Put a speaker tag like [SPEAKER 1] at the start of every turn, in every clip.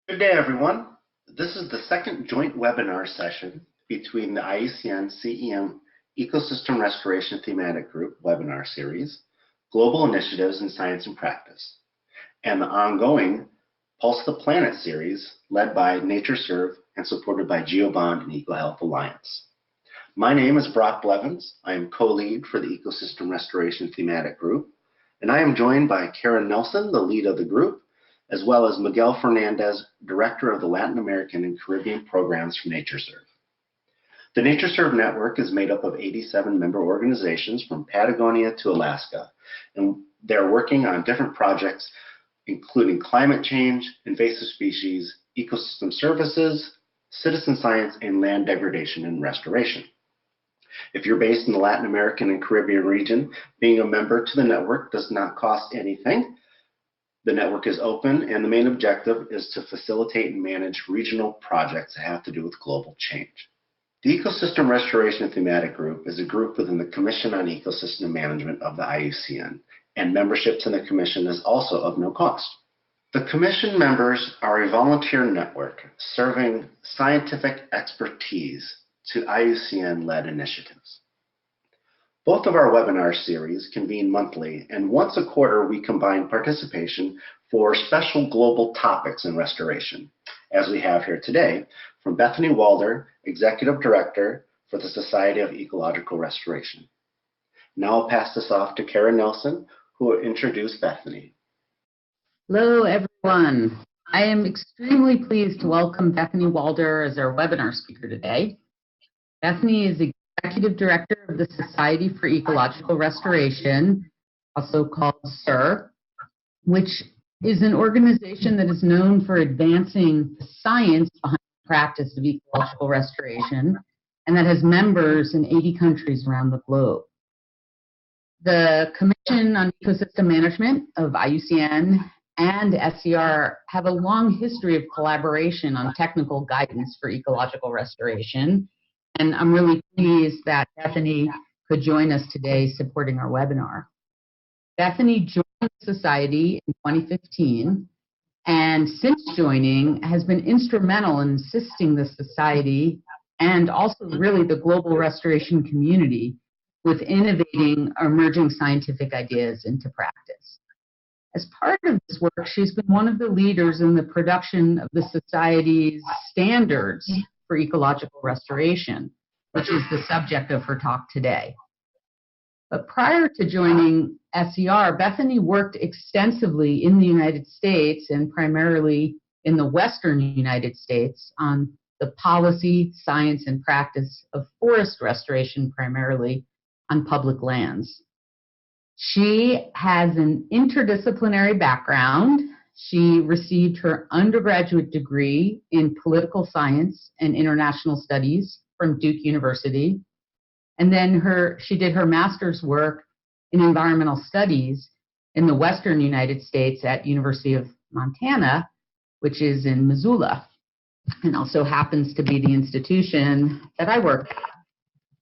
[SPEAKER 1] Good day, everyone. This is the second joint webinar session between the IUCN CEM Ecosystem Restoration Thematic Group webinar series, Global Initiatives in Science and Practice, and the ongoing Pulse the Planet series led by NatureServe and supported by GeoBond and EcoHealth Alliance. My name is Brock Blevins. I am co-lead for the Ecosystem Restoration Thematic Group, and I am joined by Karen Nelson, the lead of the group, as well as Miguel Fernandez, Director of the Latin American and Caribbean programs for NatureServe. The NatureServe network is made up of 87 member organizations from Patagonia to Alaska, and they're working on different projects, including climate change, invasive species, ecosystem services, citizen science, and land degradation and restoration. If you're based in the Latin American and Caribbean region, being a member to the network does not cost anything. The network is open, and the main objective is to facilitate and manage regional projects that have to do with global change. The Ecosystem Restoration Thematic Group is a group within the Commission on Ecosystem Management of the IUCN, and membership to the Commission is also of no cost. The Commission members are a volunteer network serving scientific expertise to IUCN-led initiatives. Both of our webinar series convene monthly, and once a quarter we combine participation for special global topics in restoration, as we have here today from Bethanie Walder, Executive Director for the Society of Ecological Restoration. Now I'll pass this off to Karen Nelson, who will introduce Bethanie.
[SPEAKER 2] Hello, everyone. I am extremely pleased to welcome Bethanie Walder as our webinar speaker today. Bethanie is Executive Director of the Society for Ecological Restoration, also called SER, which is an organization that is known for advancing the science behind the practice of ecological restoration, and that has members in 80 countries around the globe. The Commission on Ecosystem Management of IUCN and SER have a long history of collaboration on technical guidance for ecological restoration. And I'm really pleased that Bethanie could join us today supporting our webinar. Bethanie joined the Society in 2015, and since joining has been instrumental in assisting the Society and also really the global restoration community with innovating emerging scientific ideas into practice. As part of this work, she's been one of the leaders in the production of the Society's standards for ecological restoration, which is the subject of her talk today. But prior to joining SER, Bethanie worked extensively in the United States and primarily in the Western United States on the policy, science, and practice of forest restoration, primarily on public lands. She has an interdisciplinary background. She received her undergraduate degree in political science and international studies from Duke University. And then she did her master's work in environmental studies in the Western United States at University of Montana, which is in Missoula, and also happens to be the institution that I work at.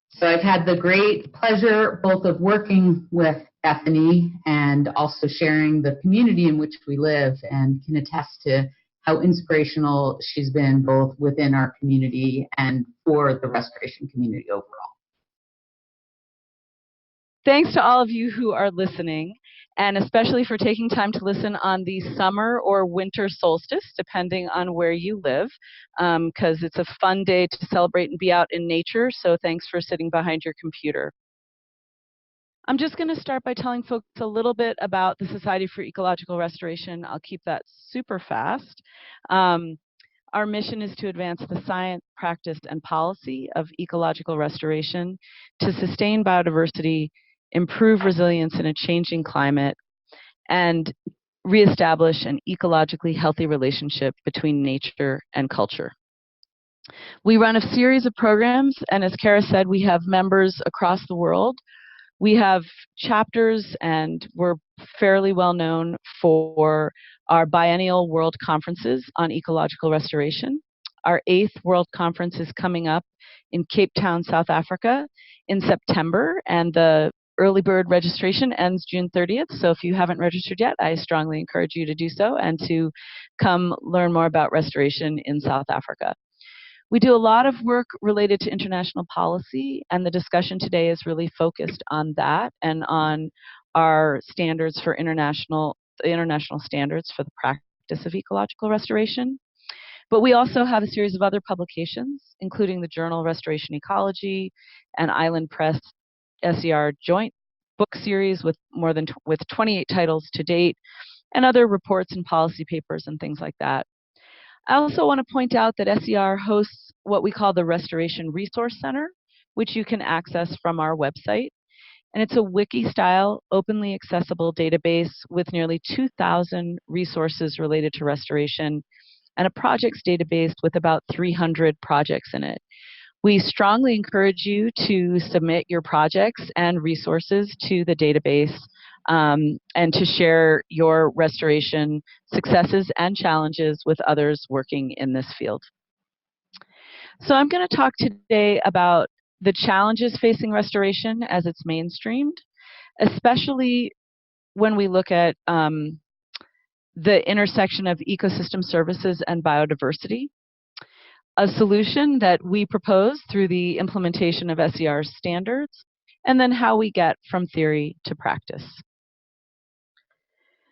[SPEAKER 2] So I've had the great pleasure both of working with Bethanie and also sharing the community in which we live, and can attest to how inspirational she's been both within our community and for the restoration community overall.
[SPEAKER 3] Thanks to all of you who are listening, and especially for taking time to listen on the summer or winter solstice, depending on where you live, because it's a fun day to celebrate and be out in nature, so thanks for sitting behind your computer. I'm just going to start by telling folks a little bit about the Society for Ecological Restoration. I'll keep that super fast. Our mission is to advance the science, practice, and policy of ecological restoration to sustain biodiversity, improve resilience in a changing climate, and reestablish an ecologically healthy relationship between nature and culture. We run a series of programs, and as Kara said, we have members across the world. We have chapters, and we're fairly well known for our biennial world conferences on ecological restoration. Our 8th World Conference is coming up in Cape Town, South Africa in September, and the early bird registration ends June 30th, so if you haven't registered yet, I strongly encourage you to do so and to come learn more about restoration in South Africa. We do a lot of work related to international policy, and the discussion today is really focused on that and on our standards for international standards for the practice of ecological restoration. But we also have a series of other publications, including the journal Restoration Ecology and Island Press SER joint book series with 28 titles to date, and other reports and policy papers and things like that. I also want to point out that SER hosts what we call the Restoration Resource Center, which you can access from our website. And it's a wiki-style, openly accessible database with nearly 2,000 resources related to restoration and a projects database with about 300 projects in it. We strongly encourage you to submit your projects and resources to the database and to share your restoration successes and challenges with others working in this field. So I'm going to talk today about the challenges facing restoration as it's mainstreamed, especially when we look at the intersection of ecosystem services and biodiversity, a solution that we propose through the implementation of SER standards, and then how we get from theory to practice.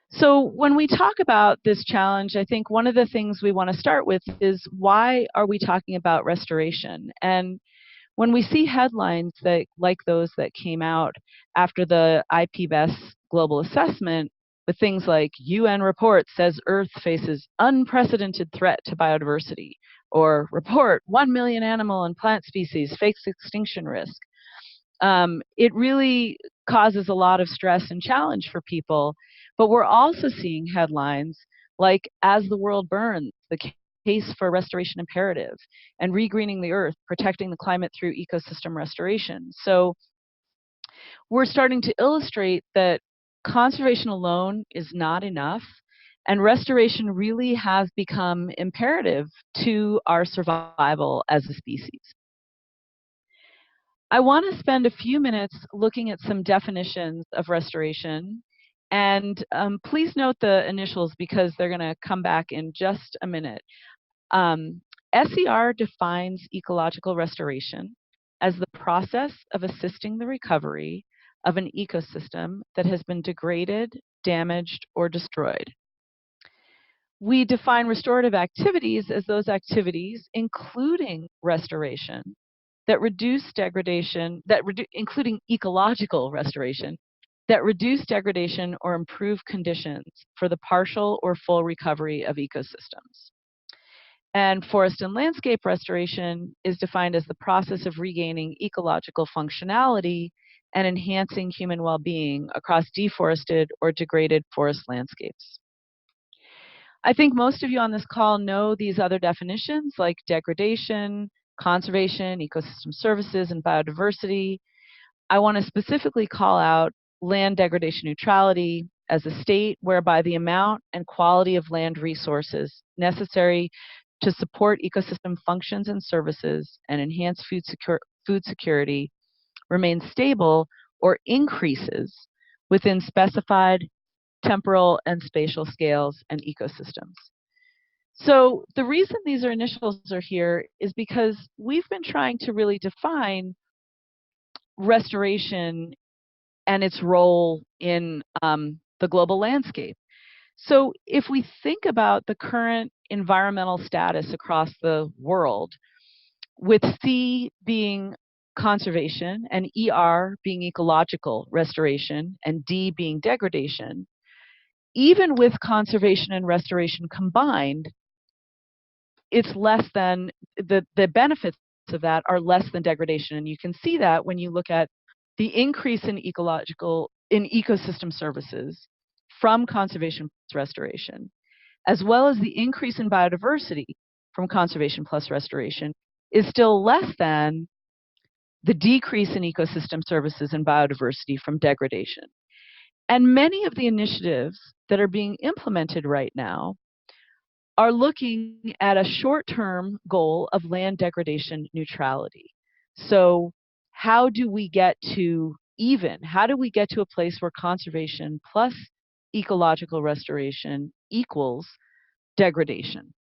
[SPEAKER 3] So when we talk about this challenge, I think one of the things we want to start with is, why are we talking about restoration? And when we see headlines like those that came out after the IPBES global assessment, with things like UN report says Earth faces unprecedented threat to biodiversity, or report 1 million animal and plant species face extinction risk, it really causes a lot of stress and challenge for people. But we're also seeing headlines like, as the world burns, the case for restoration imperative, and regreening the earth, protecting the climate through ecosystem restoration. So we're starting to illustrate that conservation alone is not enough, and restoration really has become imperative to our survival as a species. I want to spend a few minutes looking at some definitions of restoration. And please note the initials because they're going to come back in just a minute. SER defines ecological restoration as the process of assisting the recovery of an ecosystem that has been degraded, damaged, or destroyed. We define restorative activities as those activities, including restoration, that reduce degradation, including ecological restoration, that reduce degradation or improve conditions for the partial or full recovery of ecosystems. And forest and landscape restoration is defined as the process of regaining ecological functionality and enhancing human well-being across deforested or degraded forest landscapes. I think most of you on this call know these other definitions, like degradation, conservation, ecosystem services, and biodiversity. I want to specifically call out land degradation neutrality as a state whereby the amount and quality of land resources necessary to support ecosystem functions and services and enhance food security remains stable or increases within specified temporal and spatial scales and ecosystems. So the reason these initials are here is because we've been trying to really define restoration and its role in the global landscape. So if we think about the current environmental status across the world, with C being conservation and ER being ecological restoration and D being degradation, even with conservation and restoration combined, it's less than, the benefits of that are less than degradation. And you can see that when you look at the increase in ecosystem services from conservation plus restoration, as well as the increase in biodiversity from conservation plus restoration, is still less than the decrease in ecosystem services and biodiversity from degradation. And many of the initiatives that are being implemented right now are looking at a short-term goal of land degradation neutrality. So how do we get to even? How do we get to a place where conservation plus ecological restoration equals degradation?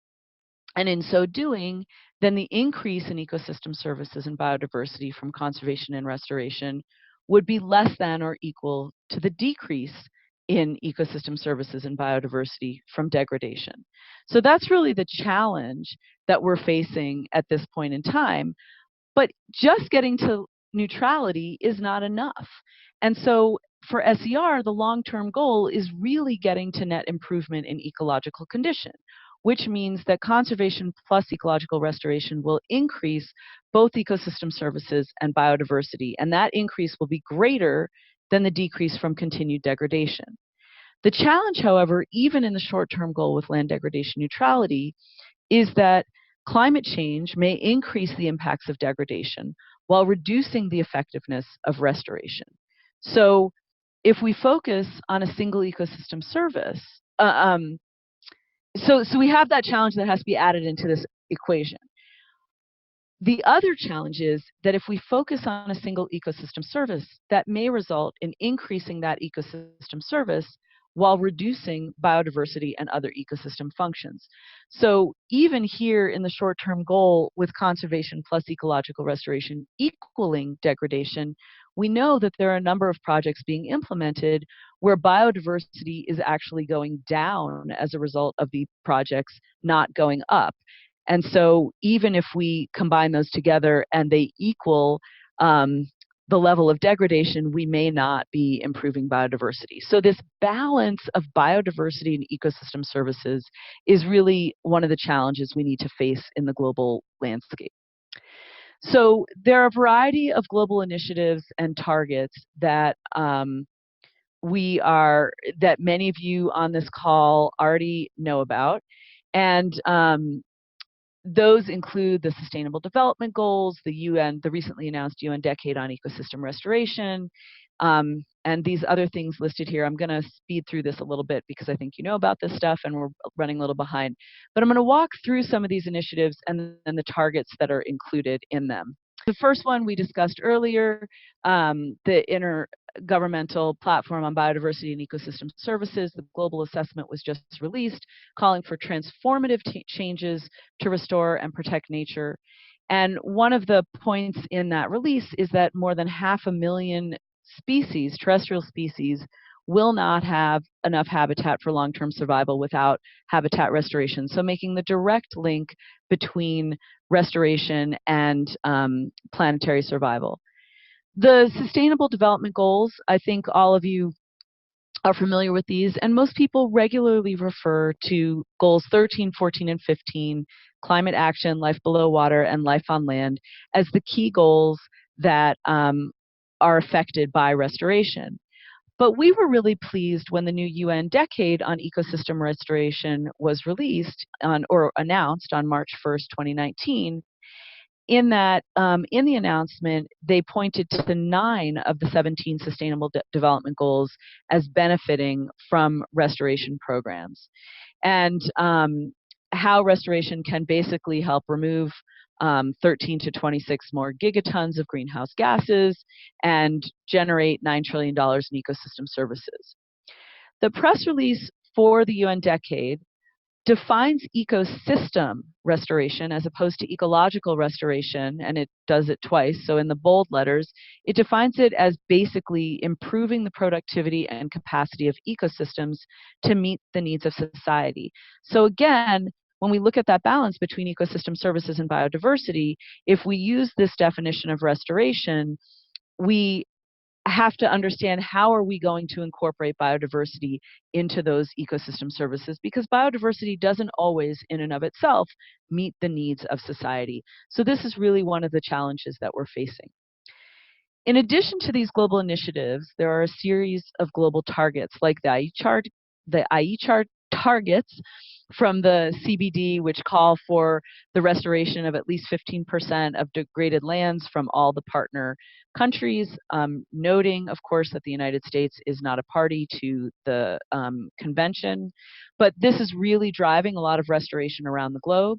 [SPEAKER 3] And in so doing, then the increase in ecosystem services and biodiversity from conservation and restoration would be less than or equal to the decrease in ecosystem services and biodiversity from degradation. So that's really the challenge that we're facing at this point in time. But just getting to neutrality is not enough. And so for SER, the long-term goal is really getting to net improvement in ecological condition, which means that conservation plus ecological restoration will increase both ecosystem services and biodiversity, and that increase will be greater than the decrease from continued degradation. The challenge, however, even in the short-term goal with land degradation neutrality, is that climate change may increase the impacts of degradation while reducing the effectiveness of restoration. So if we focus on a single ecosystem service, so we have that challenge that has to be added into this equation. The other challenge is that if we focus on a single ecosystem service, that may result in increasing that ecosystem service while reducing biodiversity and other ecosystem functions. So even here in the short-term goal with conservation plus ecological restoration equaling degradation, we know that there are a number of projects being implemented where biodiversity is actually going down as a result of the projects not going up. And so even if we combine those together and they equal the level of degradation, we may not be improving biodiversity. So this balance of biodiversity and ecosystem services is really one of the challenges we need to face in the global landscape. So there are a variety of global initiatives and targets that that many of you on this call already know about. And those include the Sustainable Development Goals, the recently announced UN Decade on Ecosystem Restoration, and these other things listed here. I'm going to speed through this a little bit because I think you know about this stuff and we're running a little behind. But I'm going to walk through some of these initiatives and then the targets that are included in them. The first one we discussed earlier, the Intergovernmental Platform on Biodiversity and Ecosystem Services. The global assessment was just released, calling for transformative changes to restore and protect nature. And one of the points in that release is that more than 500,000 species, terrestrial species, will not have enough habitat for long-term survival without habitat restoration. So making the direct link between restoration and planetary survival. The Sustainable Development Goals, I think all of you are familiar with these, and most people regularly refer to goals 13, 14, and 15, climate action, life below water, and life on land, as the key goals that are affected by restoration. But we were really pleased when the new UN Decade on Ecosystem Restoration was released or announced on March 1st, 2019, in that in the announcement, they pointed to 9 of the 17 Sustainable Development Goals as benefiting from restoration programs. And how restoration can basically help remove 13 to 26 more gigatons of greenhouse gases and generate $9 trillion in ecosystem services. The press release for the UN Decade defines ecosystem restoration as opposed to ecological restoration, and it does it twice. So in the bold letters, it defines it as basically improving the productivity and capacity of ecosystems to meet the needs of society. So again, when we look at that balance between ecosystem services and biodiversity, if we use this definition of restoration, we have to understand how are we going to incorporate biodiversity into those ecosystem services, because biodiversity doesn't always in and of itself meet the needs of society. So this is really one of the challenges that we're facing. In addition to these global initiatives, there are a series of global targets like the IECHR targets from the CBD, which call for the restoration of at least 15% of degraded lands from all the partner countries, noting, of course, that the United States is not a party to the convention. But this is really driving a lot of restoration around the globe.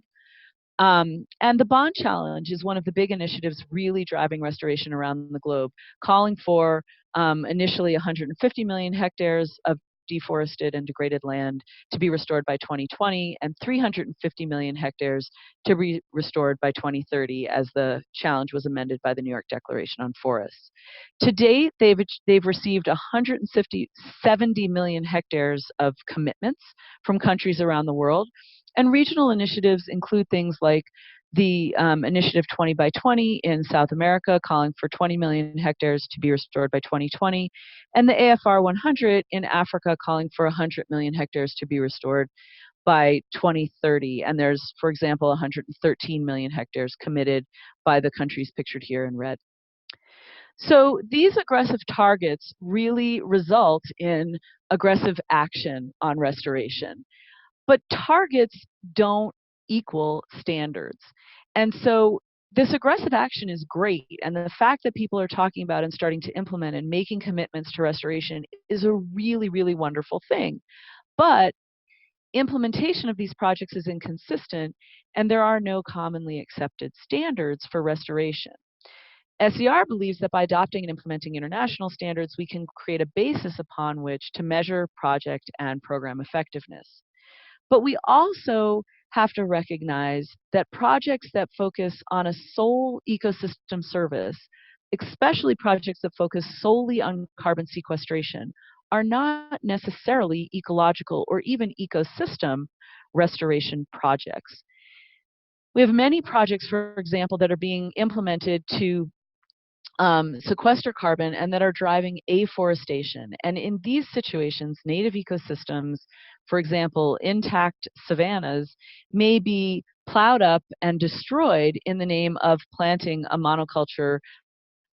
[SPEAKER 3] And the Bond Challenge is one of the big initiatives really driving restoration around the globe, calling for initially 150 million hectares of deforested and degraded land to be restored by 2020, and 350 million hectares to be restored by 2030, as the challenge was amended by the New York Declaration on Forests. To date, they've received 170 million hectares of commitments from countries around the world, and regional initiatives include things like the Initiative 20 by 20 in South America, calling for 20 million hectares to be restored by 2020, and the AFR 100 in Africa, calling for 100 million hectares to be restored by 2030. And there's, for example, 113 million hectares committed by the countries pictured here in red. So these aggressive targets really result in aggressive action on restoration. But targets don't equal standards. And so this aggressive action is great. And the fact that people are talking about and starting to implement and making commitments to restoration is a really, really wonderful thing. But implementation of these projects is inconsistent, and there are no commonly accepted standards for restoration. SER believes that by adopting and implementing international standards, we can create a basis upon which to measure project and program effectiveness. But we also have to recognize that projects that focus on a sole ecosystem service, especially projects that focus solely on carbon sequestration, are not necessarily ecological or even ecosystem restoration projects. We have many projects, for example, that are being implemented to sequester carbon and that are driving afforestation. And in these situations, native ecosystems, for example, intact savannas, may be plowed up and destroyed in the name of planting a monoculture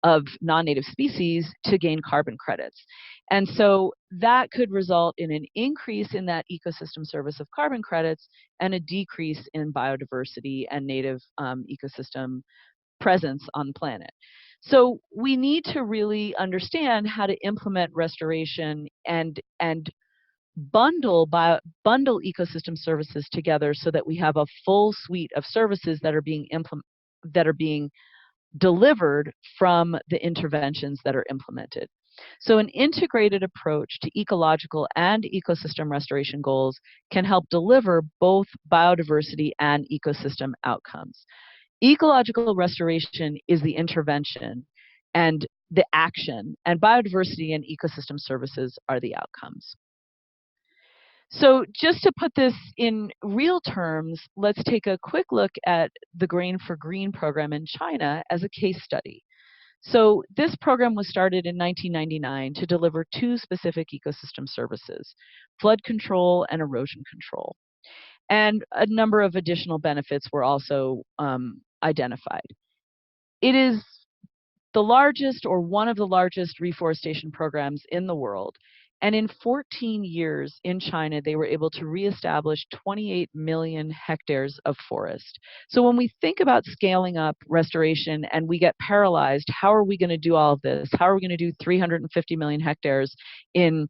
[SPEAKER 3] of non-native species to gain carbon credits. And so that could result in an increase in that ecosystem service of carbon credits and a decrease in biodiversity and native ecosystem presence on the planet. So we need to really understand how to implement restoration and bundle ecosystem services together so that we have a full suite of services that are being delivered from the interventions that are implemented. So an integrated approach to ecological and ecosystem restoration goals can help deliver both biodiversity and ecosystem outcomes. Ecological restoration is the intervention and the action, and biodiversity and ecosystem services are the outcomes. So just to put this in real terms, let's take a quick look at the Grain for Green program in China as a case study. So this program was started in 1999 to deliver two specific ecosystem services: flood control and erosion control. And a number of additional benefits were also identified. It is the largest or one of the largest reforestation programs in the world. And in 14 years in China, they were able to reestablish 28 million hectares of forest. So when we think about scaling up restoration and we get paralyzed, how are we going to do all of this? How are we going to do 350 million hectares in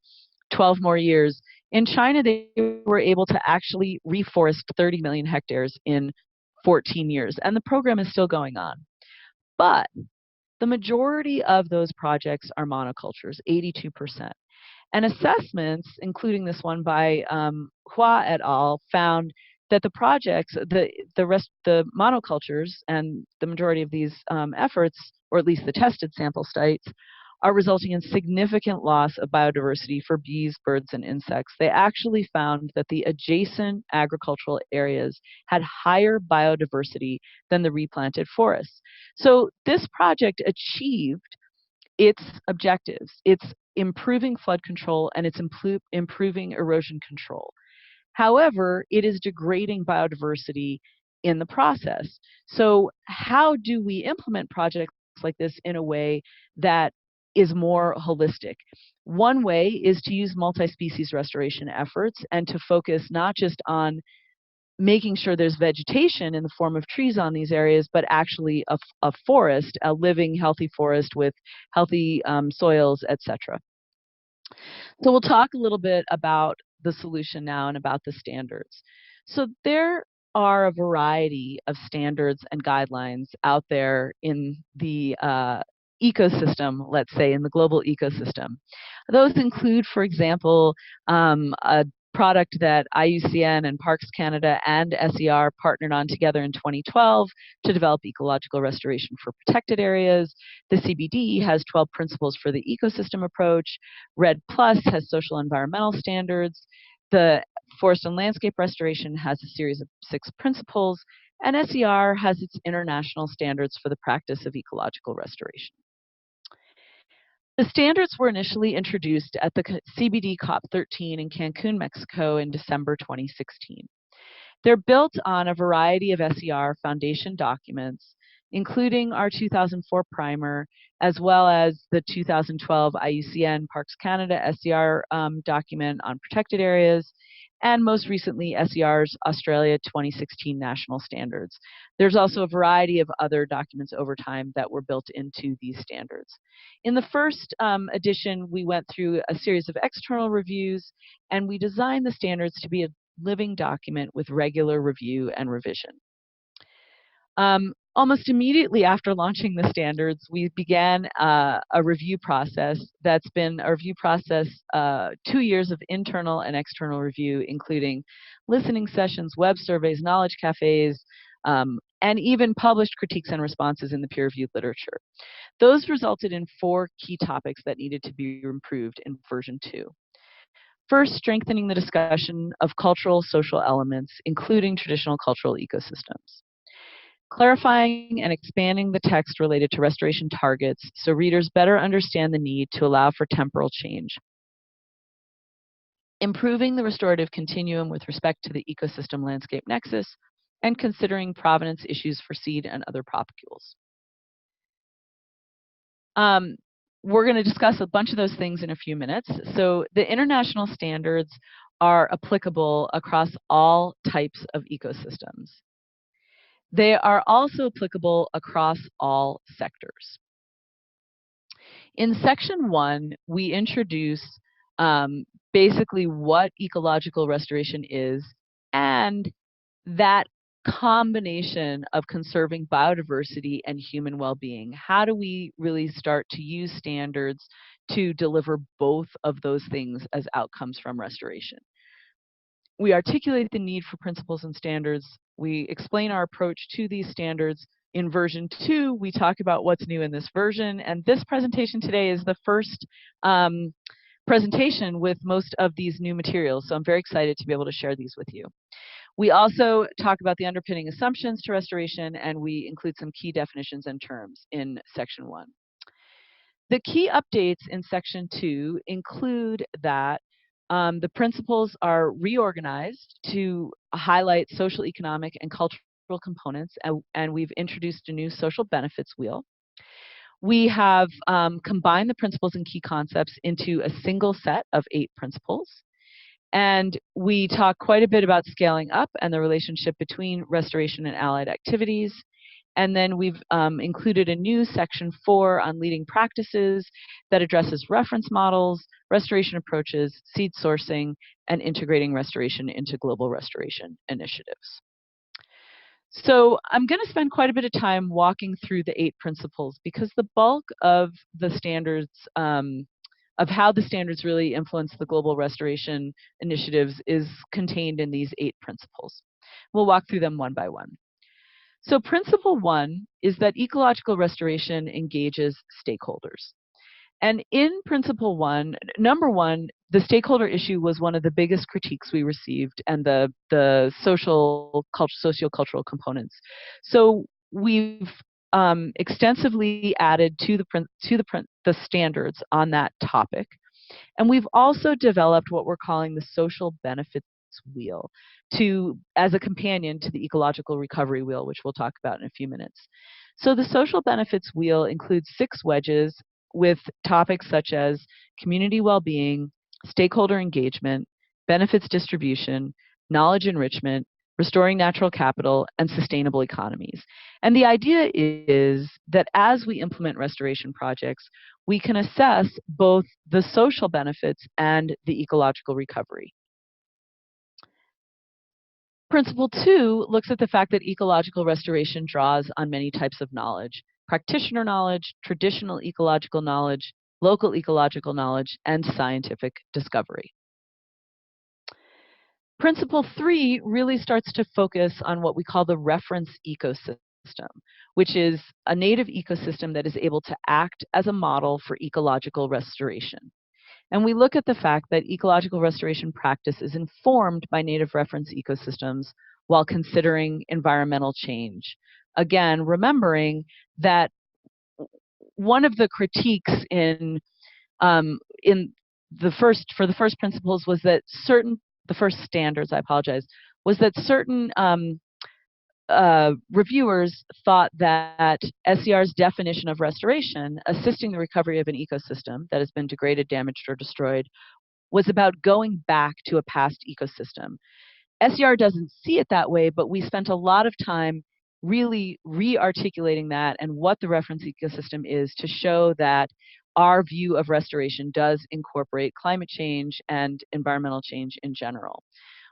[SPEAKER 3] 12 more years? In China, they were able to actually reforest 30 million hectares in 14 years, and the program is still going on. But the majority of those projects are monocultures, 82%. And assessments, including this one by Hua et al., found that the projects, the monocultures, and the majority of these efforts, or at least the tested sample sites, are resulting in significant loss of biodiversity for bees, birds, and insects. They actually found that the adjacent agricultural areas had higher biodiversity than the replanted forests. So this project achieved its objectives. It's improving flood control and it's improving erosion control. However, it is degrading biodiversity in the process. So how do we implement projects like this in a way that is more holistic? One way is to use multi-species restoration efforts and to focus not just on making sure there's vegetation in the form of trees on these areas, but actually a forest, a living, healthy forest with healthy soils, etc. So we'll talk a little bit about the solution now and about the standards. So there are a variety of standards and guidelines out there in the ecosystem, let's say, in the global ecosystem. Those include, for example, a product that IUCN and Parks Canada and SER partnered on together in 2012 to develop ecological restoration for protected areas. The CBD has 12 principles for the ecosystem approach. RED Plus has social environmental standards. The Forest and Landscape Restoration has a series of 6 principles, and SER has its international standards for the practice of ecological restoration. The standards were initially introduced at the CBD COP13 in Cancun, Mexico in December 2016. They're built on a variety of SER foundation documents, including our 2004 primer, as well as the 2012 IUCN Parks Canada SER document on protected areas, and most recently SER's Australia 2016 national standards. There's also a variety of other documents over time that were built into these standards. In the first edition, we went through a series of external reviews, and we designed the standards to be a living document with regular review and revision. Almost immediately after launching the standards, we began a review process that's been a review process, 2 years of internal and external review, including listening sessions, web surveys, knowledge cafes, and even published critiques and responses in the peer-reviewed literature. Those resulted in 4 key topics that needed to be improved in version 2. First, strengthening the discussion of cultural social elements, including traditional cultural ecosystems. Clarifying and expanding the text related to restoration targets so readers better understand the need to allow for temporal change. Improving the restorative continuum with respect to the ecosystem landscape nexus, and considering provenance issues for seed and other propagules. We're going to discuss a bunch of those things in a few minutes. So the international standards are applicable across all types of ecosystems. They are also applicable across all sectors. In section 1, we introduce basically what ecological restoration is and that combination of conserving biodiversity and human well-being. How do we really start to use standards to deliver both of those things as outcomes from restoration? We articulate the need for principles and standards. We explain our approach to these standards. In version 2, we talk about what's new in this version, and this presentation today is the first presentation with most of these new materials, so I'm very excited to be able to share these with you. We also talk about the underpinning assumptions to restoration, and we include some key definitions and terms in section 1. The key updates in section 2 include that the principles are reorganized to highlight social, economic, and cultural components, and we've introduced a new social benefits wheel. We have combined the principles and key concepts into a single set of 8 principles. And we talk quite a bit about scaling up and the relationship between restoration and allied activities. And then we've included a new section 4 on leading practices that addresses reference models, restoration approaches, seed sourcing, and integrating restoration into global restoration initiatives. So I'm going to spend quite a bit of time walking through the 8 principles because the bulk of the standards, of how the standards really influence the global restoration initiatives is contained in these 8 principles. We'll walk through them one by one. So principle 1 is that ecological restoration engages stakeholders. And in principle 1, number 1, the stakeholder issue was one of the biggest critiques we received, and the socio-cultural components. So we've extensively added to the standards on that topic. And we've also developed what we're calling the social benefits wheel as a companion to the ecological recovery wheel, which we'll talk about in a few minutes. So the social benefits wheel includes 6 wedges with topics such as community well-being, stakeholder engagement, benefits distribution, knowledge enrichment, restoring natural capital, and sustainable economies. And the idea is that as we implement restoration projects, we can assess both the social benefits and the ecological recovery. Principle 2 looks at the fact that ecological restoration draws on many types of knowledge. practitioner knowledge, traditional ecological knowledge, local ecological knowledge, and scientific discovery. Principle 3 really starts to focus on what we call the reference ecosystem, which is a native ecosystem that is able to act as a model for ecological restoration. And we look at the fact that ecological restoration practice is informed by native reference ecosystems while considering environmental change. Again, remembering that one of the critiques for the first principles was that the first standards, I apologize, was that certain reviewers thought that SER's definition of restoration, assisting the recovery of an ecosystem that has been degraded, damaged, or destroyed, was about going back to a past ecosystem. SER doesn't see it that way, but we spent a lot of time really re-articulating that and what the reference ecosystem is to show that our view of restoration does incorporate climate change and environmental change in general.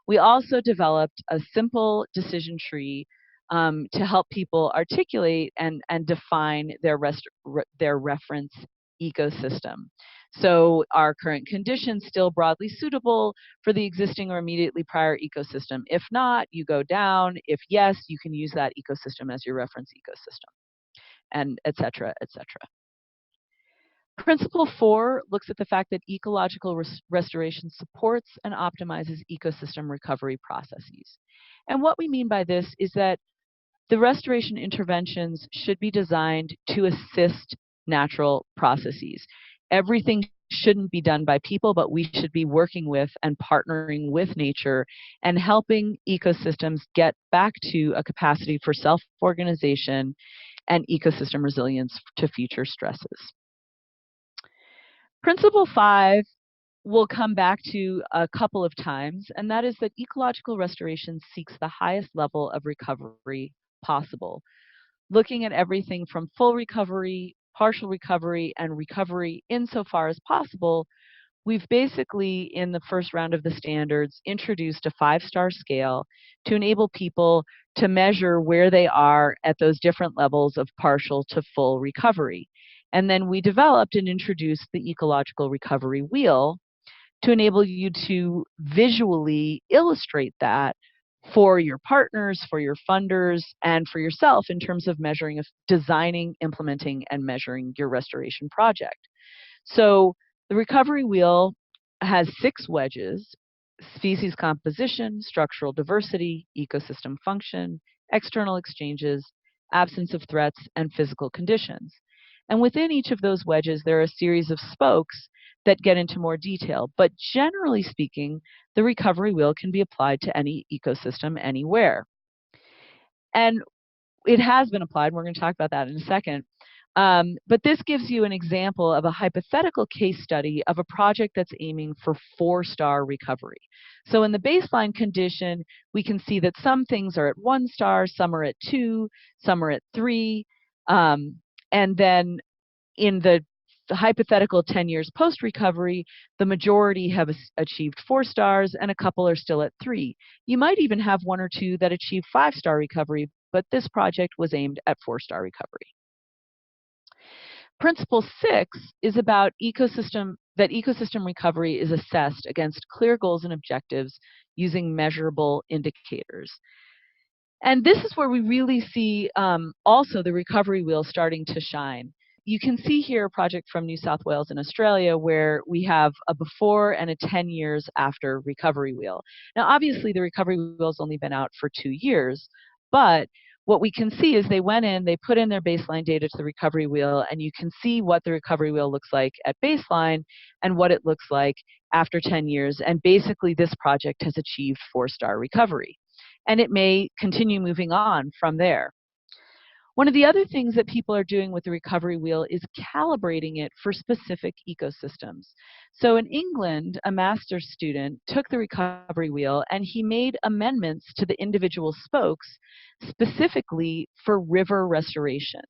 [SPEAKER 3] We also developed a simple decision tree to help people articulate and define their reference ecosystem. So are current conditions still broadly suitable for the existing or immediately prior ecosystem? If not, you go down. If yes, you can use that ecosystem as your reference ecosystem, and et cetera, et cetera. Principle 4 looks at the fact that ecological restoration supports and optimizes ecosystem recovery processes. And what we mean by this is that the restoration interventions should be designed to assist natural processes. Everything shouldn't be done by people, but we should be working with and partnering with nature and helping ecosystems get back to a capacity for self-organization and ecosystem resilience to future stresses. Principle 5 we'll come back to a couple of times, and that is that ecological restoration seeks the highest level of recovery possible, looking at everything from full recovery, partial recovery, and recovery insofar as possible. We've basically, in the first round of the standards, introduced a 5-star scale to enable people to measure where they are at those different levels of partial to full recovery. And then we developed and introduced the Ecological Recovery Wheel to enable you to visually illustrate that for your partners, for your funders, and for yourself in terms of measuring, designing, implementing, and measuring your restoration project. So the recovery wheel has 6 wedges: species composition, structural diversity, ecosystem function, external exchanges, absence of threats, and physical conditions. And within each of those wedges, there are a series of spokes that get into more detail. But generally speaking, the recovery wheel can be applied to any ecosystem anywhere. And it has been applied. We're going to talk about that in a second. But this gives you an example of a hypothetical case study of a project that's aiming for 4-star recovery. So in the baseline condition, we can see that some things are at 1 star, some are at 2, some are at 3. And then in the hypothetical 10 years post-recovery, the majority have achieved 4 stars and a couple are still at 3. You might even have 1 or 2 that achieve 5-star recovery, but this project was aimed at 4-star recovery. Principle 6 is about ecosystem recovery is assessed against clear goals and objectives using measurable indicators. And this is where we really see also the recovery wheel starting to shine. You can see here a project from New South Wales in Australia where we have a before and a 10 years after recovery wheel. Now, obviously, the recovery wheel's only been out for 2 years, but what we can see is they went in, they put in their baseline data to the recovery wheel, and you can see what the recovery wheel looks like at baseline and what it looks like after 10 years. And basically, this project has achieved 4-star recovery. And it may continue moving on from there. One of the other things that people are doing with the recovery wheel is calibrating it for specific ecosystems. So in England, a master's student took the recovery wheel and he made amendments to the individual spokes specifically for river restoration.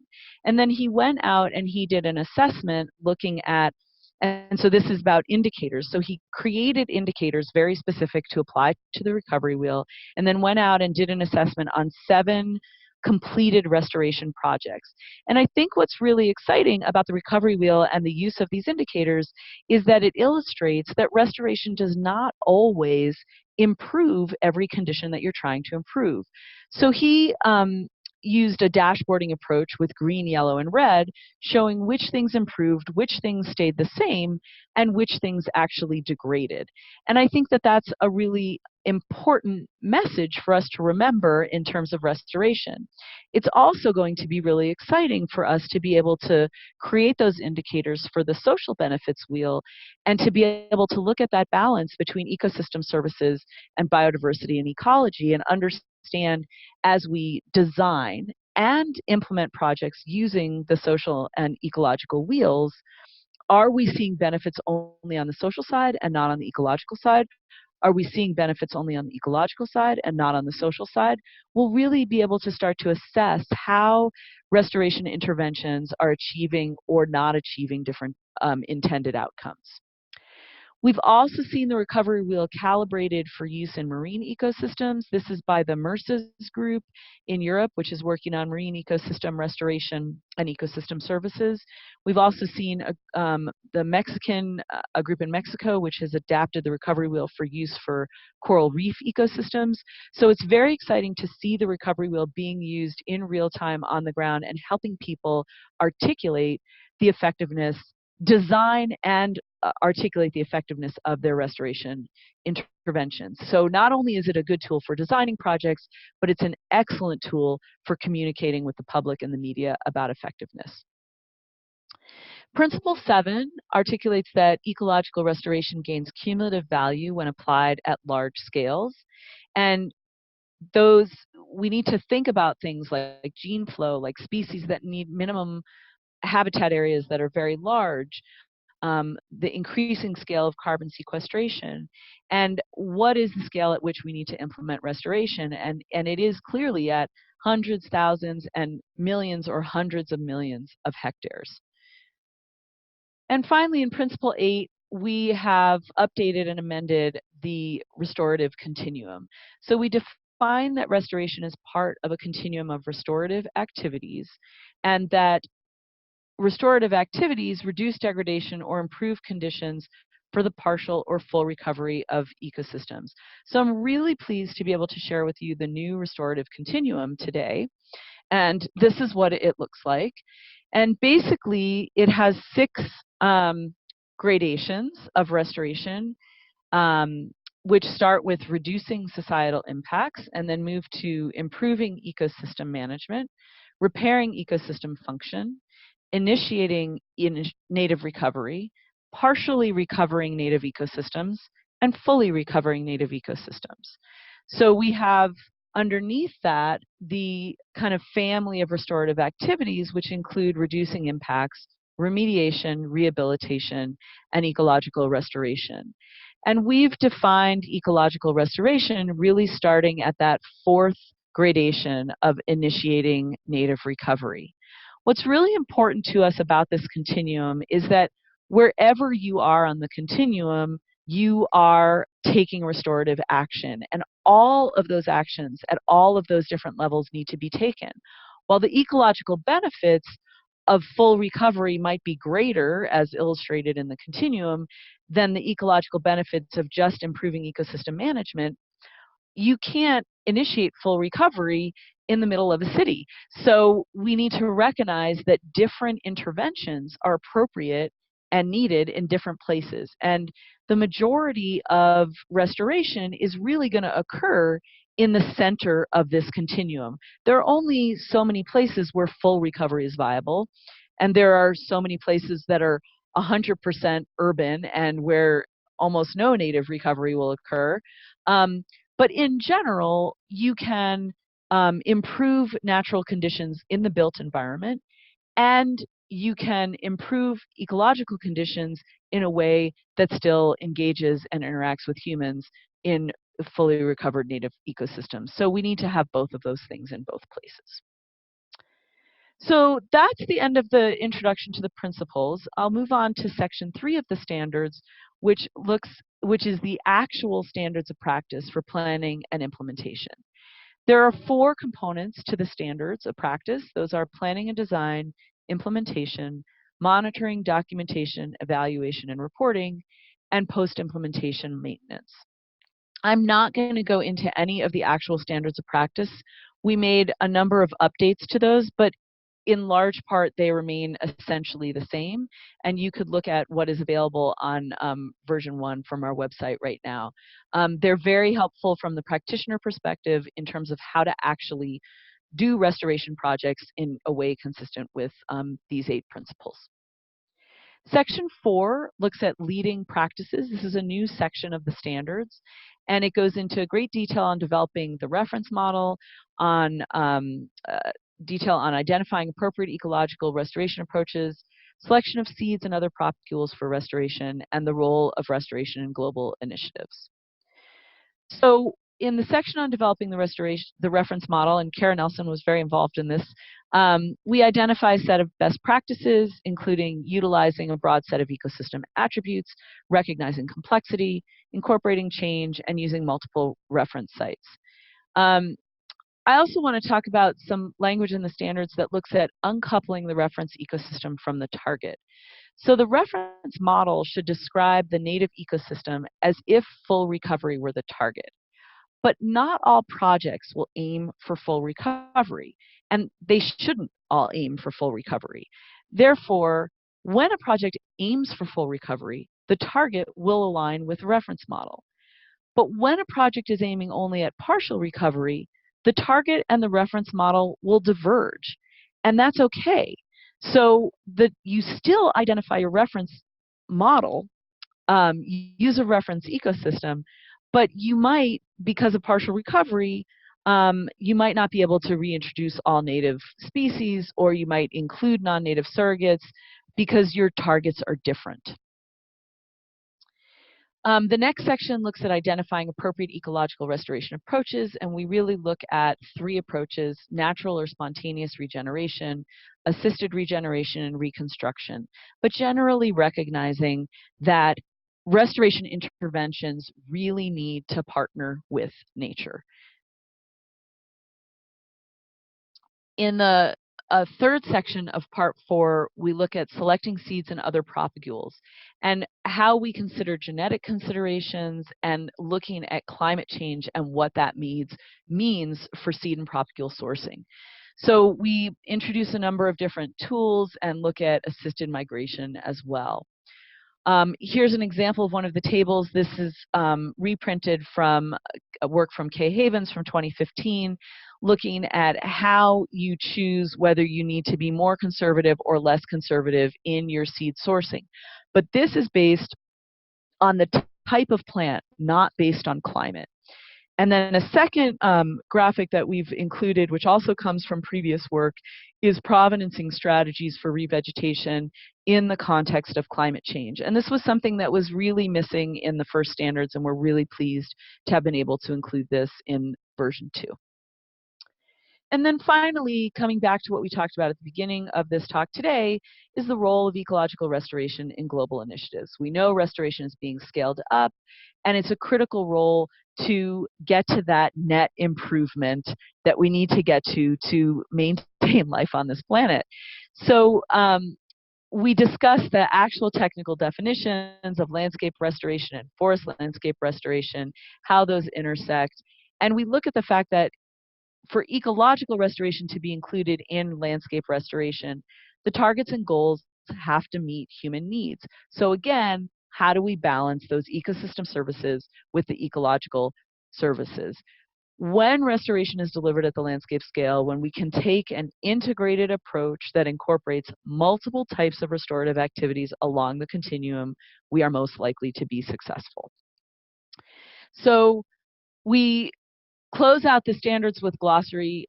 [SPEAKER 3] And then he went out and he did an assessment looking at, and so this is about indicators. So he created indicators very specific to apply to the recovery wheel, and then went out and did an assessment on 7 completed restoration projects. And I think what's really exciting about the recovery wheel and the use of these indicators is that it illustrates that restoration does not always improve every condition that you're trying to improve. So he used a dashboarding approach with green, yellow, and red, showing which things improved, which things stayed the same, and which things actually degraded. And I think that that's a really important message for us to remember in terms of restoration. It's also going to be really exciting for us to be able to create those indicators for the social benefits wheel and to be able to look at that balance between ecosystem services and biodiversity and ecology and understand as we design and implement projects using the social and ecological wheels, are we seeing benefits only on the social side and not on the ecological side? Are we seeing benefits only on the ecological side and not on the social side? We'll really be able to start to assess how restoration interventions are achieving or not achieving different intended outcomes. We've also seen the recovery wheel calibrated for use in marine ecosystems. This is by the MERSES group in Europe, which is working on marine ecosystem restoration and ecosystem services. We've also seen the Mexican a group in Mexico, which has adapted the recovery wheel for use for coral reef ecosystems. So it's very exciting to see the recovery wheel being used in real time on the ground and helping people articulate the effectiveness, design and articulate the effectiveness of their restoration interventions. So not only is it a good tool for designing projects, but it's an excellent tool for communicating with the public and the media about effectiveness. Principle 7 articulates that ecological restoration gains cumulative value when applied at large scales. And we need to think about things like gene flow, like species that need minimum habitat areas that are very large, the increasing scale of carbon sequestration, and what is the scale at which we need to implement restoration. And it is clearly at hundreds, thousands, and millions or hundreds of millions of hectares. And finally, in Principle 8, we have updated and amended the restorative continuum. So we define that restoration is part of a continuum of restorative activities, and that restorative activities reduce degradation or improve conditions for the partial or full recovery of ecosystems. So I'm really pleased to be able to share with you the new restorative continuum today. And this is what it looks like. And basically, it has 6 gradations of restoration, which start with reducing societal impacts and then move to improving ecosystem management, repairing ecosystem function, initiating native recovery, partially recovering native ecosystems, and fully recovering native ecosystems. So we have underneath that the kind of family of restorative activities, which include reducing impacts, remediation, rehabilitation, and ecological restoration. And we've defined ecological restoration really starting at that 4th gradation of initiating native recovery. What's really important to us about this continuum is that wherever you are on the continuum, you are taking restorative action. And all of those actions at all of those different levels need to be taken. While the ecological benefits of full recovery might be greater, as illustrated in the continuum, than the ecological benefits of just improving ecosystem management, you can't initiate full recovery in the middle of a city. So we need to recognize that different interventions are appropriate and needed in different places. And the majority of restoration is really going to occur in the center of this continuum. There are only so many places where full recovery is viable, and there are so many places that are 100% urban and where almost no native recovery will occur. But in general, you can improve natural conditions in the built environment, and you can improve ecological conditions in a way that still engages and interacts with humans in fully recovered native ecosystems. So we need to have both of those things in both places. So that's the end of the introduction to the principles. I'll move on to section 3 of the standards, which is the actual standards of practice for planning and implementation. There are 4 components to the standards of practice. Those are planning and design, implementation, monitoring, documentation, evaluation, and reporting, and post-implementation maintenance. I'm not going to go into any of the actual standards of practice. We made a number of updates to those, but in large part, they remain essentially the same. And you could look at what is available on version 1 from our website right now. They're very helpful from the practitioner perspective in terms of how to actually do restoration projects in a way consistent with these 8 principles. Section 4 looks at leading practices. This is a new section of the standards, and it goes into great detail on developing the reference model, on detail on identifying appropriate ecological restoration approaches, selection of seeds and other propagules for restoration, and the role of restoration in global initiatives. So in the section on developing the reference model, and Kara Nelson was very involved in this, we identify a set of best practices, including utilizing a broad set of ecosystem attributes, recognizing complexity, incorporating change, and using multiple reference sites. I also want to talk about some language in the standards that looks at uncoupling the reference ecosystem from the target. So the reference model should describe the native ecosystem as if full recovery were the target. But not all projects will aim for full recovery, and they shouldn't all aim for full recovery. Therefore, when a project aims for full recovery, the target will align with the reference model. But when a project is aiming only at partial recovery, the target and the reference model will diverge, and that's okay. So you still identify your reference model, use a reference ecosystem, but you might, because of partial recovery, you might not be able to reintroduce all native species, or you might include non-native surrogates because your targets are different. The next section looks at identifying appropriate ecological restoration approaches, and we really look at 3 approaches: natural or spontaneous regeneration, assisted regeneration, and reconstruction, but generally recognizing that restoration interventions really need to partner with nature. In the third section of part 4, we look at selecting seeds and other propagules and how we consider genetic considerations and looking at climate change and what that means for seed and propagule sourcing. So we introduce a number of different tools and look at assisted migration as well. Here's an example of one of the tables. This is reprinted from a work from Kay Havens from 2015, looking at how you choose whether you need to be more conservative or less conservative in your seed sourcing. But this is based on the type of plant, not based on climate. And then a second graphic that we've included, which also comes from previous work, is provenancing strategies for revegetation in the context of climate change. And this was something that was really missing in the first standards, and we're really pleased to have been able to include this in version 2. And then finally, coming back to what we talked about at the beginning of this talk today, is the role of ecological restoration in global initiatives. We know restoration is being scaled up, and it's a critical role to get to that net improvement that we need to get to maintain life on this planet. So we discussed the actual technical definitions of landscape restoration and forest landscape restoration, how those intersect, and we look at the fact that for ecological restoration to be included in landscape restoration, the targets and goals have to meet human needs. So again, how do we balance those ecosystem services with the ecological services? When restoration is delivered at the landscape scale, when we can take an integrated approach that incorporates multiple types of restorative activities along the continuum, we are most likely to be successful. So we close out the standards with glossary,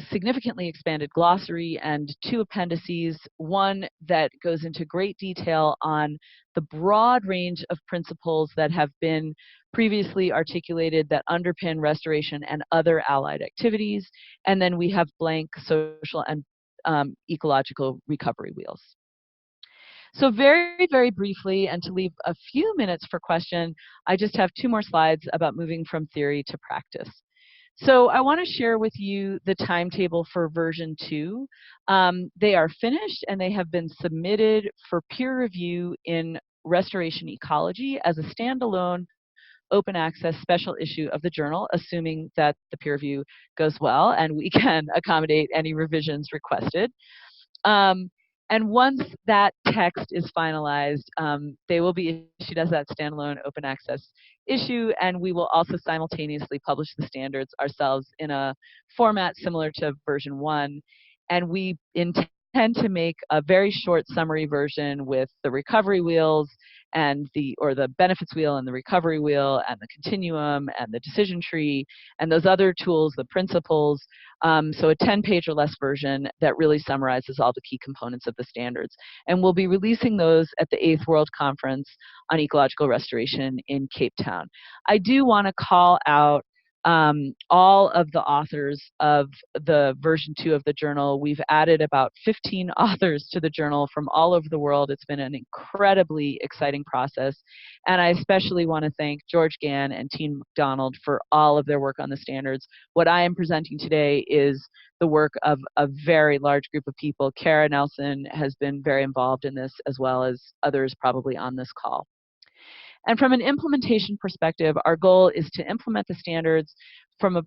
[SPEAKER 3] significantly expanded glossary and 2 appendices, one that goes into great detail on the broad range of principles that have been previously articulated that underpin restoration and other allied activities, and then we have blank social and ecological recovery wheels. So very, very briefly, and to leave a few minutes for question, I just have 2 more slides about moving from theory to practice. So I want to share with you the timetable for version 2. They are finished and they have been submitted for peer review in Restoration Ecology as a standalone open access special issue of the journal, assuming that the peer review goes well and we can accommodate any revisions requested. And once that text is finalized, they will be issued as that standalone open access issue, and we will also simultaneously publish the standards ourselves in a format similar to version 1. And we intend to make a very short summary version with the recovery wheels and the benefits wheel and the recovery wheel and the continuum and the decision tree and those other tools, the principles. So a 10-page or less version that really summarizes all the key components of the standards. And we'll be releasing those at the 8th World Conference on Ecological Restoration in Cape Town. I do want to call out all of the authors of the version 2 of the journal. We've added about 15 authors to the journal from all over the world. It's been an incredibly exciting process. And I especially want to thank George Gann and Team McDonald for all of their work on the standards. What I am presenting today is the work of a very large group of people. Kara Nelson has been very involved in this, as well as others probably on this call. And from an implementation perspective, our goal is to implement the standards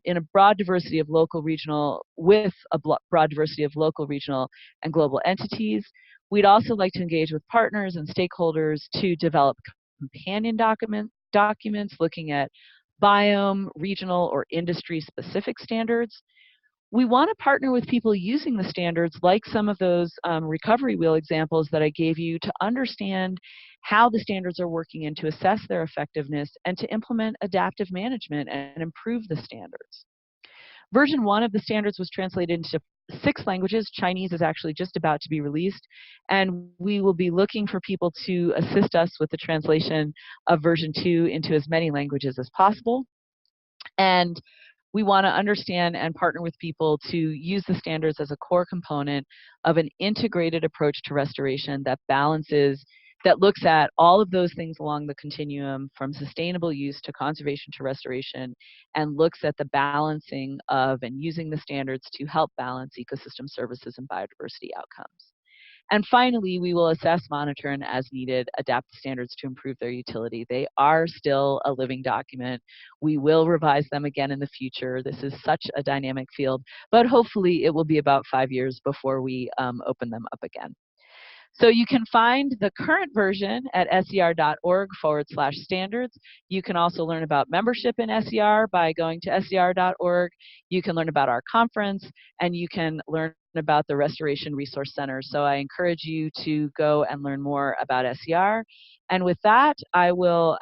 [SPEAKER 3] in a broad diversity of local, regional, with a broad diversity of local, regional, and global entities. We'd also like to engage with partners and stakeholders to develop companion documents looking at biome, regional, or industry-specific standards. We want to partner with people using the standards, like some of those recovery wheel examples that I gave you, to understand how the standards are working and to assess their effectiveness and to implement adaptive management and improve the standards. Version 1 of the standards was translated into 6 languages. Chinese is actually just about to be released, and we will be looking for people to assist us with the translation of version 2 into as many languages as possible. And we want to understand and partner with people to use the standards as a core component of an integrated approach to restoration that looks at all of those things along the continuum, from sustainable use to conservation to restoration, and looks at the balancing of and using the standards to help balance ecosystem services and biodiversity outcomes. And finally, we will assess, monitor, and as needed, adapt the standards to improve their utility. They are still a living document. We will revise them again in the future. This is such a dynamic field, but hopefully it will be about 5 years before we open them up again. So you can find the current version at ser.org/standards. You can also learn about membership in SER by going to ser.org. You can learn about our conference, and you can learn about the Restoration Resource Center. So I encourage you to go and learn more about SER. And with that, I will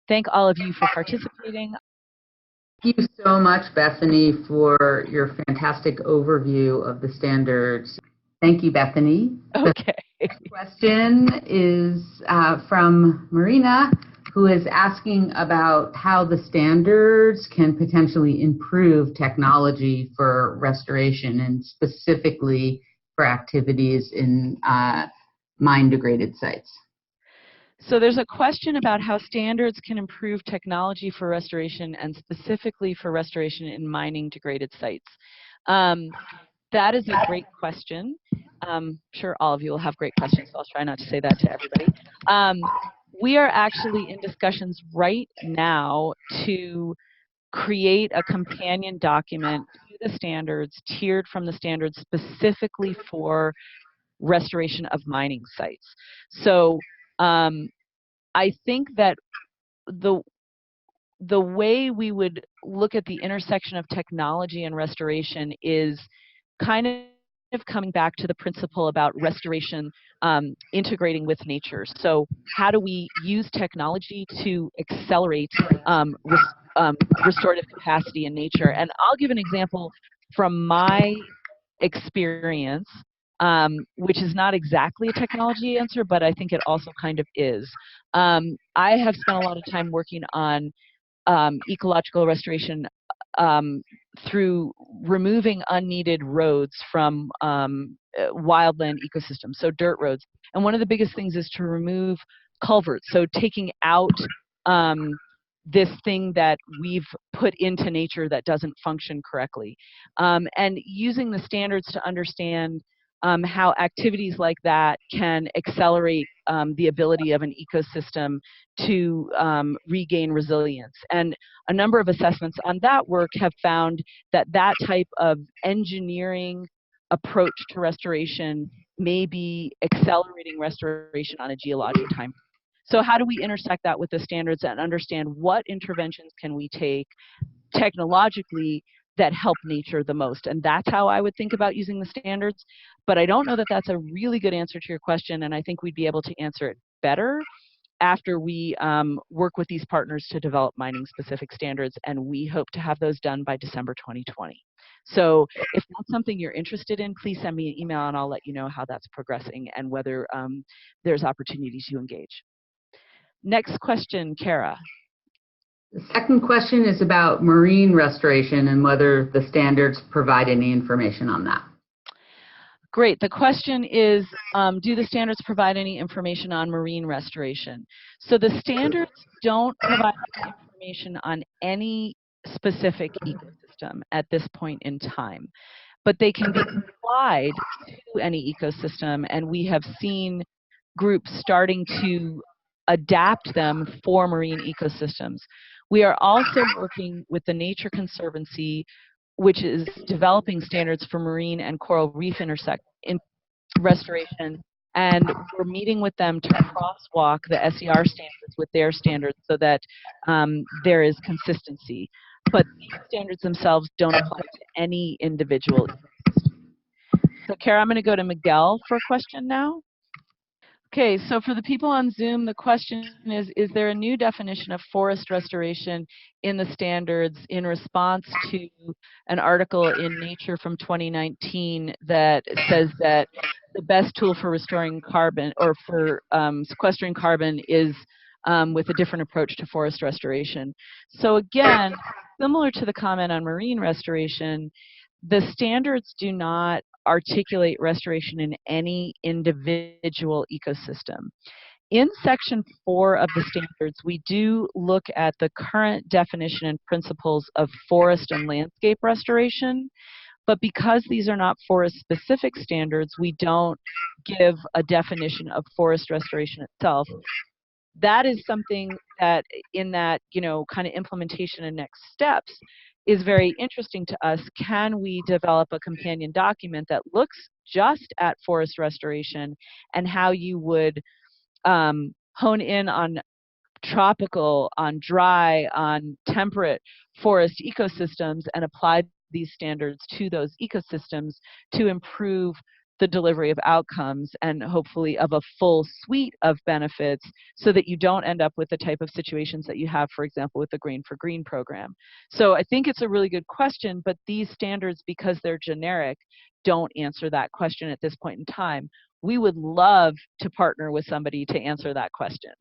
[SPEAKER 3] thank all of you for participating.
[SPEAKER 2] Thank you so much, Bethany, for your fantastic overview of the standards. Thank you, Bethany.
[SPEAKER 3] Okay.
[SPEAKER 2] The question is from Marina, who is asking about how the standards can potentially improve technology for restoration, and specifically for activities in mine-degraded sites.
[SPEAKER 3] So there's a question about how standards can improve technology for restoration, and specifically for restoration in mining-degraded sites. That is a great question. I'm sure all of you will have great questions, so I'll try not to say that to everybody. We are actually in discussions right now to create a companion document to the standards, tiered from the standards specifically for restoration of mining sites. So I think that the way we would look at the intersection of technology and restoration is kind of coming back to the principle about restoration integrating with nature. So how do we use technology to accelerate restorative capacity in nature? And I'll give an example from my experience, which is not exactly a technology answer, but I think it also kind of is. I have spent a lot of time working on ecological restoration through removing unneeded roads from wildland ecosystems, so dirt roads. And one of the biggest things is to remove culverts, so taking out this thing that we've put into nature that doesn't function correctly. And using the standards to understand how activities like that can accelerate the ability of an ecosystem to regain resilience. And a number of assessments on that work have found that that type of engineering approach to restoration may be accelerating restoration on a geologic time. So how do we intersect that with the standards and understand what interventions can we take technologically that help nature the most? And that's how I would think about using the standards. But I don't know that that's a really good answer to your question, and I think we'd be able to answer it better after we work with these partners to develop mining-specific standards, and we hope to have those done by December 2020. So if that's something you're interested in, please send me an email and I'll let you know how that's progressing and whether there's opportunities to engage. Next question, Kara.
[SPEAKER 2] The second question is about marine restoration and whether the standards provide any information on that.
[SPEAKER 3] Great. The question is, do the standards provide any information on marine restoration? So the standards don't provide information on any specific ecosystem at this point in time, but they can be applied to any ecosystem, and we have seen groups starting to adapt them for marine ecosystems. We are also working with the Nature Conservancy, which is developing standards for marine and coral reef restoration, and we're meeting with them to crosswalk the SER standards with their standards so that there is consistency. But these standards themselves don't apply to any individual ecosystem. So Kara, I'm going to go to Miguel for a question now. Okay, so for the people on Zoom, the question is there a new definition of forest restoration in the standards in response to an article in Nature from 2019 that says that the best tool for restoring carbon or for sequestering carbon is with a different approach to forest restoration? So again, similar to the comment on marine restoration, the standards do not articulate restoration in any individual ecosystem. In section 4 of the standards, we do look at the current definition and principles of forest and landscape restoration, but because these are not forest-specific standards, we don't give a definition of forest restoration itself. That is something that in that, kind of implementation and next steps is very interesting to us. Can we develop a companion document that looks just at forest restoration and how you would hone in on tropical, on dry, on temperate forest ecosystems and apply these standards to those ecosystems to improve the delivery of outcomes and hopefully of a full suite of benefits so that you don't end up with the type of situations that you have, for example, with the Grain for Green program. So I think it's a really good question, but these standards, because they're generic, don't answer that question at this point in time. We would love to partner with somebody to answer that question.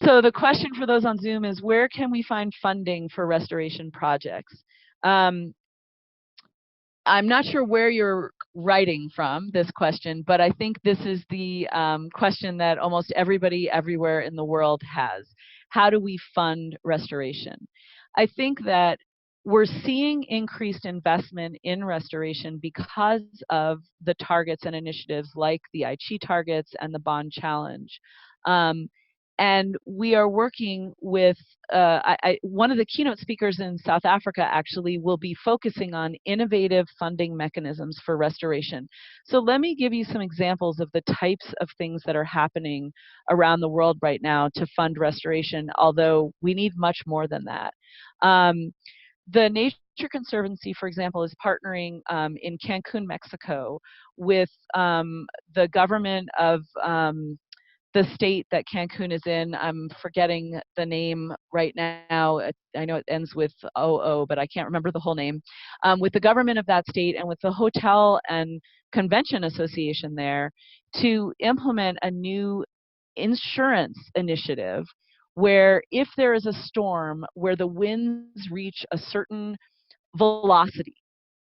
[SPEAKER 3] So the question for those on Zoom is, where can we find funding for restoration projects? I'm not sure where you're writing from this question, but I think this is the question that almost everybody everywhere in the world has. How do we fund restoration? I think that we're seeing increased investment in restoration because of the targets and initiatives like the Aichi targets and the Bond Challenge. And we are working with, one of the keynote speakers in South Africa actually will be focusing on innovative funding mechanisms for restoration. So let me give you some examples of the types of things that are happening around the world right now to fund restoration, although we need much more than that. The Nature Conservancy, for example, is partnering in Cancun, Mexico with the government of the state that Cancun is in. I'm forgetting the name right now. I know it ends with OO, but I can't remember the whole name. With the government of that state and with the Hotel and Convention Association there to implement a new insurance initiative where if there is a storm where the winds reach a certain velocity,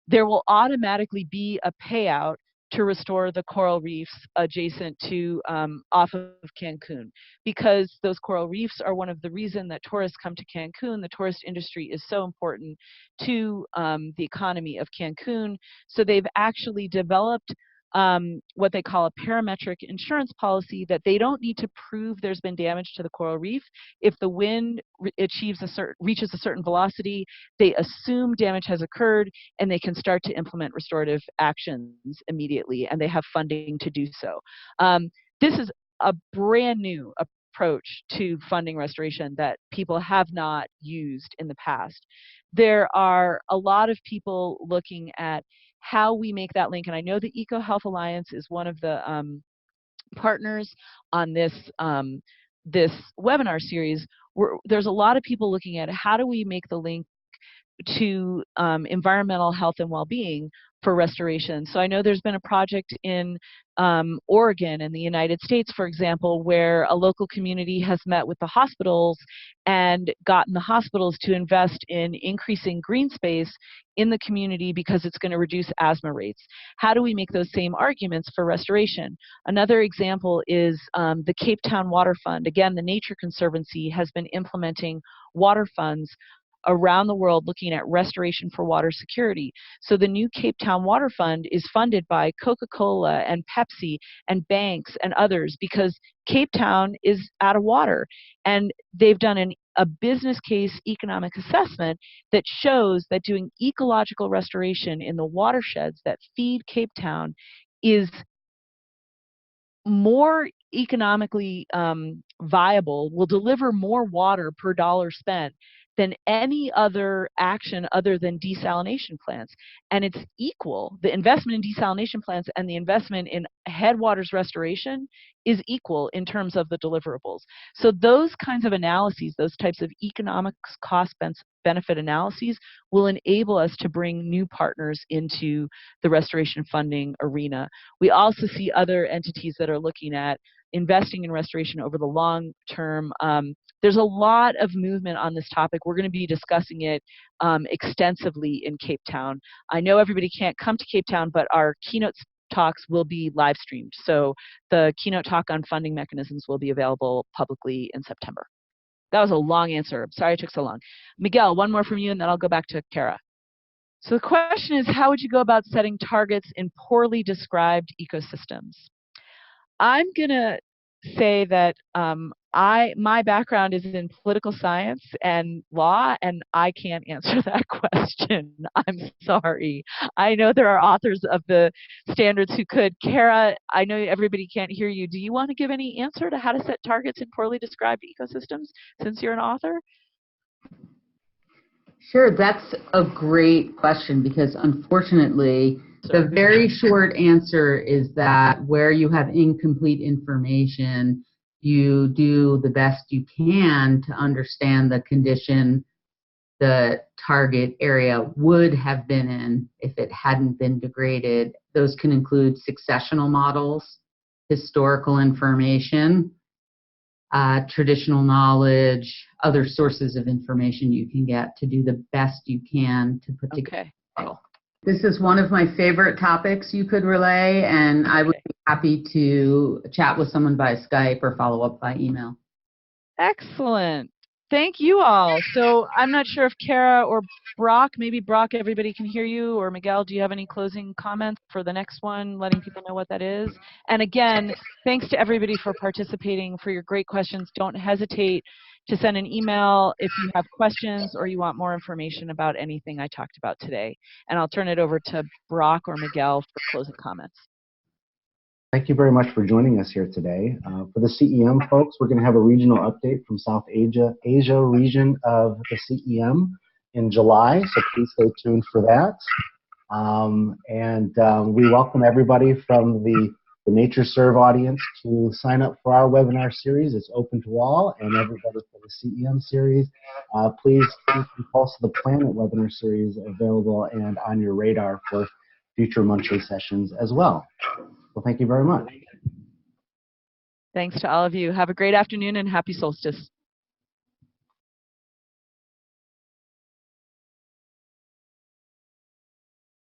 [SPEAKER 3] there will automatically be a payout to restore the coral reefs adjacent to off of Cancun, because those coral reefs are one of the reasons that tourists come to Cancun. The tourist industry is so important to the economy of Cancun. So they've actually developed what they call a parametric insurance policy, that they don't need to prove there's been damage to the coral reef. If the wind reaches a certain velocity, they assume damage has occurred, and they can start to implement restorative actions immediately, and they have funding to do so. This is a brand new approach to funding restoration that people have not used in the past. There are a lot of people looking at how we make that link, and I know the EcoHealth Alliance is one of the partners on this this webinar series. There's a lot of people looking at how do we make the link to environmental health and well-being for restoration. So I know there's been a project in Oregon in the United States, for example, where a local community has met with the hospitals and gotten the hospitals to invest in increasing green space in the community because it's going to reduce asthma rates. How do we make those same arguments for restoration? Another example is the Cape Town Water Fund. Again, the Nature Conservancy has been implementing water funds around the world looking at restoration for water security. So the new Cape Town Water Fund is funded by Coca-Cola and Pepsi and banks and others, because Cape Town is out of water. And they've done a business case economic assessment that shows that doing ecological restoration in the watersheds that feed Cape Town is more economically viable, will deliver more water per dollar spent than any other action other than desalination plants. And it's equal. The investment in desalination plants and the investment in headwaters restoration is equal in terms of the deliverables. So those kinds of analyses, those types of economics cost benefit analyses, will enable us to bring new partners into the restoration funding arena. We also see other entities that are looking at investing in restoration over the long term. There's a lot of movement on this topic. We're going to be discussing it extensively in Cape Town. I know everybody can't come to Cape Town, but our keynote talks will be live streamed. So the keynote talk on funding mechanisms will be available publicly in September. That was a long answer. Sorry it took so long. Miguel, one more from you, and then I'll go back to Kara. So the question is, how would you go about setting targets in poorly described ecosystems? I'm going to say that my background is in political science and law, and I can't answer that question. I'm sorry. I know there are authors of the standards who could. Kara, I know everybody can't hear you. Do you want to give any answer to how to set targets in poorly described ecosystems, since you're an author?
[SPEAKER 2] Sure, that's a great question, because unfortunately, the very short answer is that where you have incomplete information, you do the best you can to understand the condition the target area would have been in if it hadn't been degraded. Those can include successional models, historical information, traditional knowledge, other sources of information you can get to do the best you can to put together. This is one of my favorite topics you could relay, and I would be happy to chat with someone by Skype or follow up by email.
[SPEAKER 3] Excellent. Thank you all. So I'm not sure if Kara or Brock, maybe Brock, everybody can hear you, or Miguel, do you have any closing comments for the next one, letting people know what that is? And again, thanks to everybody for participating, for your great questions. Don't hesitate to send an email if you have questions or you want more information about anything I talked about today. And I'll turn it over to Brock or Miguel for closing comments.
[SPEAKER 1] Thank you very much for joining us here today. For the CEM folks, we're going to have a regional update from South Asia region of the CEM in July, so please stay tuned for that. We welcome everybody from the NatureServe audience to sign up for our webinar series. It's open to all, and everybody for the CEM series. Please keep the Pulse of the Planet webinar series available and on your radar for future monthly sessions as well. Well, thank you very much.
[SPEAKER 3] Thanks to all of you. Have a great afternoon and happy solstice.